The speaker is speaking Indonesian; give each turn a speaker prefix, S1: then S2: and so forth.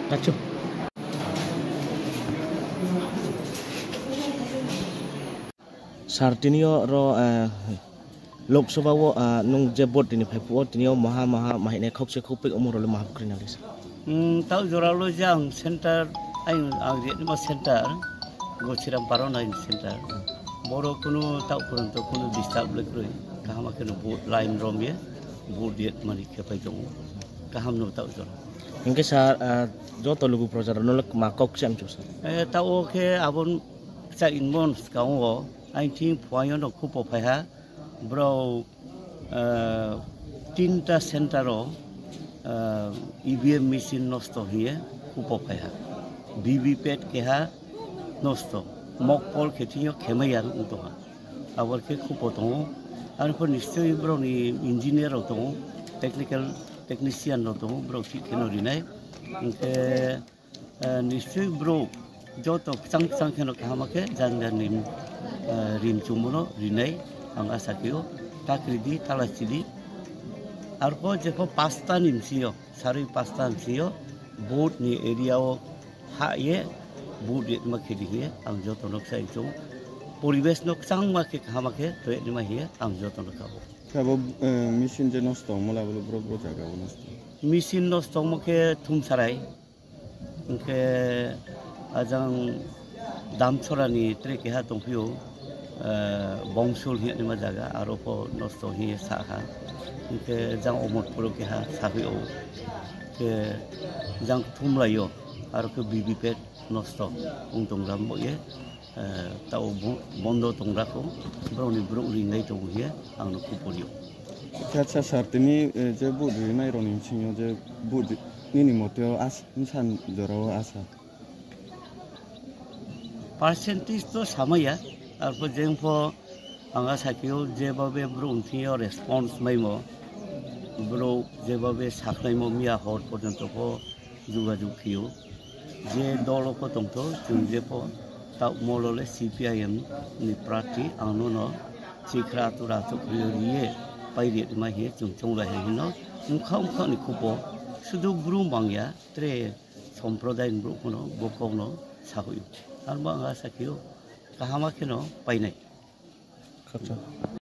S1: Kacau. Sartinio ro Lok Sabha wo nung jebot ini phepu tinio maha mahine khokse khopik umur le maha krinalis.
S2: Tau joralo jang center aing agri ni center gochiram paron aing center. Boro kuno tau pronto kuno disturb lekroi kahama keno boat line rom ye boat diet mari ke pai jong kaham no tau jor.
S1: Ingke sa joto lugu projar nolak makok sem chus.
S2: Tau ke abon sa inmon kaung wo aing ting phoyon no kupo phai ha bro tinta centero EVM machine nosto hiye kupo phai ha VVPAT ke ha nosto mokpol ketiyo khemaya ung to ha abor ke kupo to ar ko nistoy bro ni engineer to technician to bro ki keno rinai ke nistoy bro joto sang keno kahama ke jan nim rim chumuno rinai ang asakio takridi talachili arko jeko pasta nimsio sari pasta nimsio boat ni area o ha ye boat ye makhedi ye ang joto nok sai chu poribesh nok sang ma ke khama ke to ni ma ye ang joto nok kabo
S3: kabo machine je nosto mola bolo bro jaga nosto
S2: machine nosto mo ke thum sarai ke ajang dam chorani tre ke ha tongpio bongsul hi ni ma jaga aro po nosto hi sa ha ke jang omot puro ke ha sabio ke jang thumlayo aro ke BBPAT nosto ungtong rambo ye tau bondo tongra ko broni bro ringai to ye ang no kuporio
S3: kacha sartini je bud rinai ronin sinyo je bud ni moteo as insan joro asa
S2: percentage to samaya arpo jengpo anga sakio jebabe bro unthio response maimo bro jebabe saklaimo mia hot porjonto ko jugajug khio je dolo ko tongto jungjepo ta molole CPIM ni prati angno chikra tura to kriye paire ma he chungchong la he no kham khani kupo sudu bru mangya tre সম্প্রদায় bro kono bokongno sahuyo arba anga sakio kahama keno painai
S1: Kacau.